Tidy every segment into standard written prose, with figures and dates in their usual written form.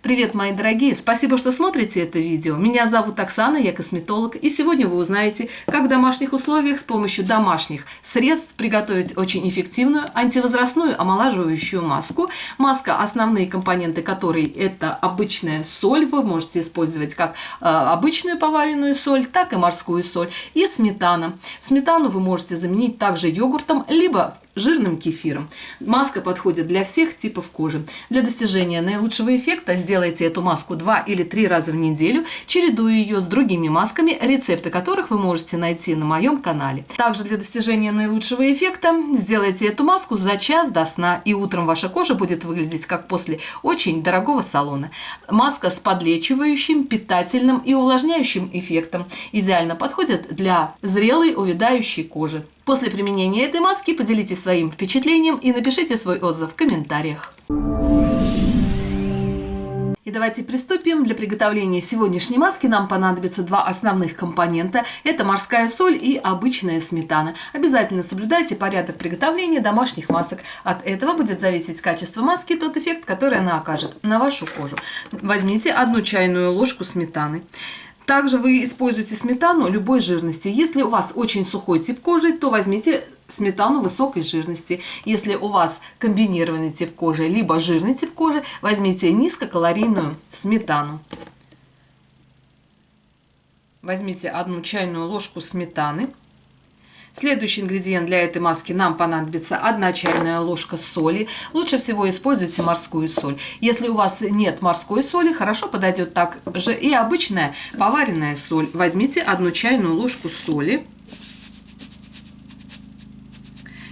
Привет, мои дорогие! Спасибо, что смотрите это видео. Меня зовут Оксана, я косметолог, и сегодня вы узнаете, как в домашних условиях с помощью домашних средств приготовить очень эффективную антивозрастную омолаживающую маску. Маска, основные компоненты которой это обычная соль, вы можете использовать как обычную поваренную соль, так и морскую соль, и сметана. Сметану вы можете заменить также йогуртом, либо жирным кефиром. Маска подходит для всех типов кожи. Для достижения наилучшего эффекта сделайте эту маску 2 или 3 раза в неделю, чередуя ее с другими масками, рецепты которых вы можете найти на моем канале. Также для достижения наилучшего эффекта сделайте эту маску за час до сна, и утром ваша кожа будет выглядеть как после очень дорогого салона. Маска с подлечивающим, питательным и увлажняющим эффектом идеально подходит для зрелой увядающей кожи. После применения этой маски поделитесь своим впечатлением и напишите свой отзыв в комментариях. И давайте приступим. Для приготовления сегодняшней маски нам понадобится два основных компонента. Это морская соль и обычная сметана. Обязательно соблюдайте порядок приготовления домашних масок. От этого будет зависеть качество маски и тот эффект, который она окажет на вашу кожу. Возьмите 1 чайную ложку сметаны. Также вы используете сметану любой жирности. Если у вас очень сухой тип кожи, то возьмите сметану высокой жирности. Если у вас комбинированный тип кожи, либо жирный тип кожи, возьмите низкокалорийную сметану. Возьмите 1 чайную ложку сметаны. Следующий ингредиент для этой маски нам понадобится 1 чайная ложка соли. Лучше всего используйте морскую соль. Если у вас нет морской соли, хорошо подойдет также и обычная поваренная соль. Возьмите 1 чайную ложку соли.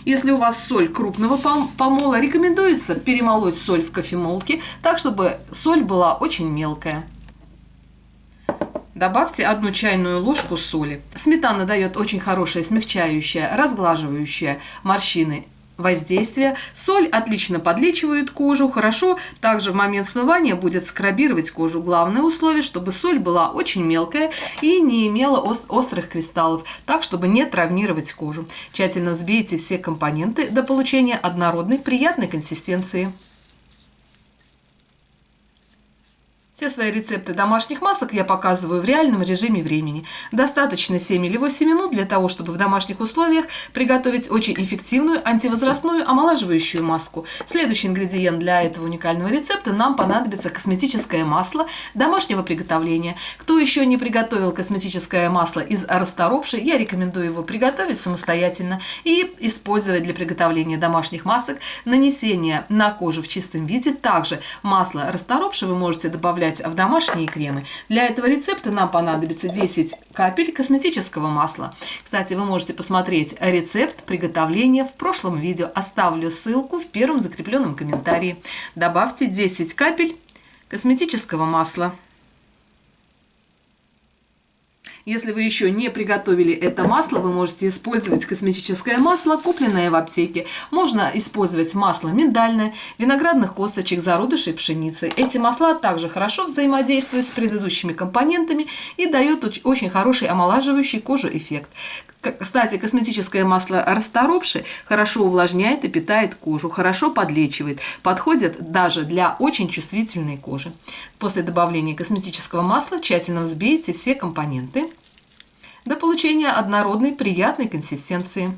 Если у вас соль крупного помола, рекомендуется перемолоть соль в кофемолке, так чтобы соль была очень мелкая. Добавьте 1 чайную ложку соли. Сметана дает очень хорошее смягчающее, разглаживающее морщины воздействие. Соль отлично подлечивает кожу, хорошо также в момент смывания будет скрабировать кожу. Главное условие, чтобы соль была очень мелкая и не имела острых кристаллов, так чтобы не травмировать кожу. Тщательно взбейте все компоненты до получения однородной приятной консистенции. Все свои рецепты домашних масок я показываю в реальном режиме времени. Достаточно 7 или 8 минут для того, чтобы в домашних условиях приготовить очень эффективную антивозрастную омолаживающую маску. Следующий ингредиент для этого уникального рецепта нам понадобится косметическое масло домашнего приготовления. Кто еще не приготовил косметическое масло из расторопши, я рекомендую его приготовить самостоятельно и использовать для приготовления домашних масок, нанесения на кожу в чистом виде. Также масло расторопши вы можете добавлять в домашние кремы. Для этого рецепта нам понадобится 10 капель косметического масла. Кстати, вы можете посмотреть рецепт приготовления в прошлом видео. Оставлю ссылку в первом закрепленном комментарии. Добавьте 10 капель косметического масла. Если вы еще не приготовили это масло, вы можете использовать косметическое масло, купленное в аптеке. Можно использовать масло миндальное, виноградных косточек, зародышей пшеницы. Эти масла также хорошо взаимодействуют с предыдущими компонентами и дают очень хороший омолаживающий кожу эффект. Кстати, косметическое масло расторопши хорошо увлажняет и питает кожу, хорошо подлечивает, подходит даже для очень чувствительной кожи. После добавления косметического масла тщательно взбейте все компоненты до получения однородной приятной консистенции.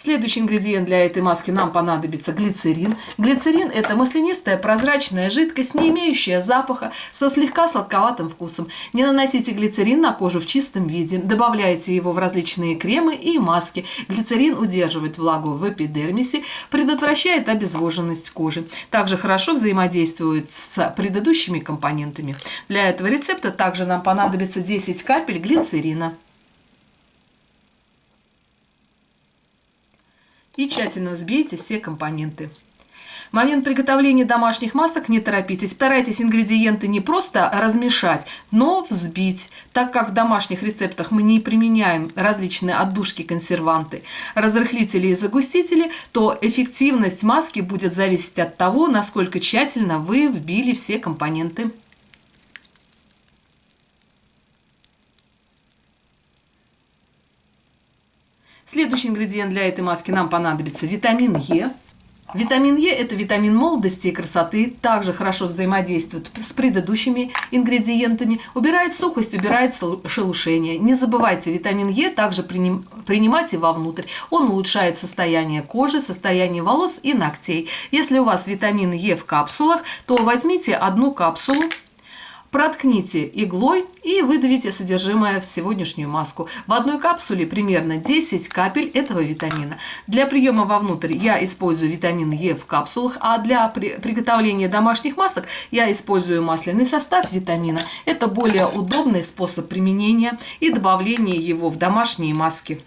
Следующий ингредиент для этой маски нам понадобится глицерин. Глицерин – это маслянистая прозрачная жидкость, не имеющая запаха, со слегка сладковатым вкусом. Не наносите глицерин на кожу в чистом виде. Добавляйте его в различные кремы и маски. Глицерин удерживает влагу в эпидермисе, предотвращает обезвоженность кожи. Также хорошо взаимодействует с предыдущими компонентами. Для этого рецепта также нам понадобится 10 капель глицерина. И тщательно взбейте все компоненты. В момент приготовления домашних масок не торопитесь. Старайтесь ингредиенты не просто размешать, но взбить. Так как в домашних рецептах мы не применяем различные отдушки, консерванты, разрыхлители и загустители, то эффективность маски будет зависеть от того, насколько тщательно вы вбили все компоненты. Следующий ингредиент для этой маски нам понадобится витамин Е. Витамин Е – это витамин молодости и красоты, также хорошо взаимодействует с предыдущими ингредиентами, убирает сухость, убирает шелушение. Не забывайте, витамин Е также принимать и вовнутрь. Он улучшает состояние кожи, состояние волос и ногтей. Если у вас витамин Е в капсулах, то возьмите одну капсулу, проткните иглой и выдавите содержимое в сегодняшнюю маску. В одной капсуле примерно 10 капель этого витамина. Для приема вовнутрь я использую витамин Е в капсулах, а для приготовления домашних масок я использую масляный состав витамина. Это более удобный способ применения и добавления его в домашние маски.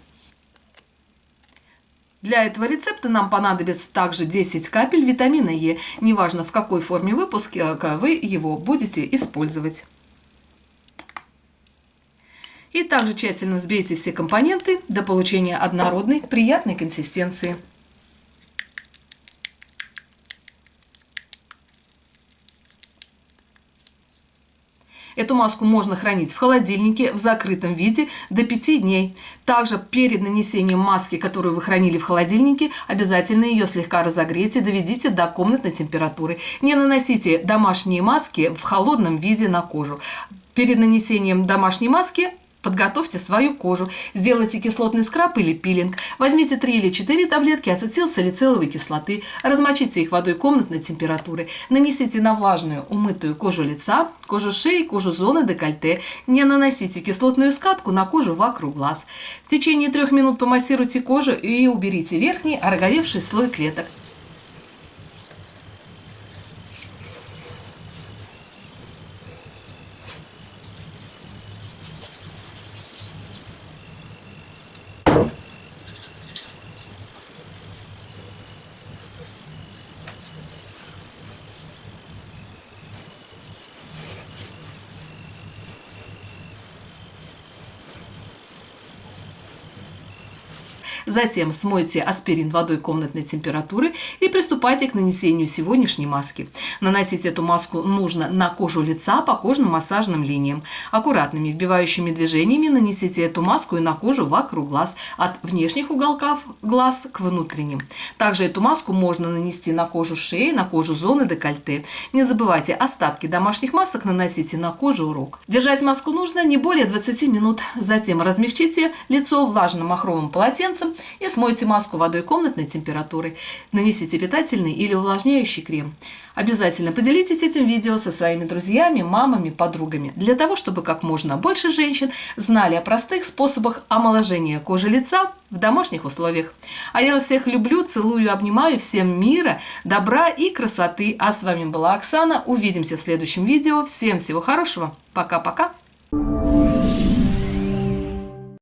Для этого рецепта нам понадобится также 10 капель витамина Е, неважно в какой форме выпуска вы его будете использовать. И также тщательно взбейте все компоненты до получения однородной, приятной консистенции. Эту маску можно хранить в холодильнике в закрытом виде до 5 дней. Также перед нанесением маски, которую вы хранили в холодильнике, обязательно ее слегка разогрейте, доведите до комнатной температуры. Не наносите домашние маски в холодном виде на кожу. Перед нанесением домашней маски подготовьте свою кожу. Сделайте кислотный скраб или пилинг. Возьмите 3 или 4 таблетки ацетилсалициловой кислоты. Размочите их водой комнатной температуры. Нанесите на влажную, умытую кожу лица, кожу шеи, кожу зоны декольте. Не наносите кислотную скатку на кожу вокруг глаз. В течение 3 минут помассируйте кожу и уберите верхний ороговевший слой клеток. Затем смойте аспирин водой комнатной температуры и приступайте к нанесению сегодняшней маски. Наносить эту маску нужно на кожу лица по кожным массажным линиям. Аккуратными вбивающими движениями нанесите эту маску и на кожу вокруг глаз, от внешних уголков глаз к внутренним. Также эту маску можно нанести на кожу шеи, на кожу зоны декольте. Не забывайте, остатки домашних масок наносите на кожу рук. Держать маску нужно не более 20 минут. Затем размягчите лицо влажным махровым полотенцем и смойте маску водой комнатной температуры. Нанесите питательный или увлажняющий крем. Обязательно поделитесь этим видео со своими друзьями, мамами, подругами, для того, чтобы как можно больше женщин знали о простых способах омоложения кожи лица в домашних условиях. А я вас всех люблю, целую, обнимаю. Всем мира, добра и красоты. А с вами была Оксана. Увидимся в следующем видео. Всем всего хорошего. Пока-пока.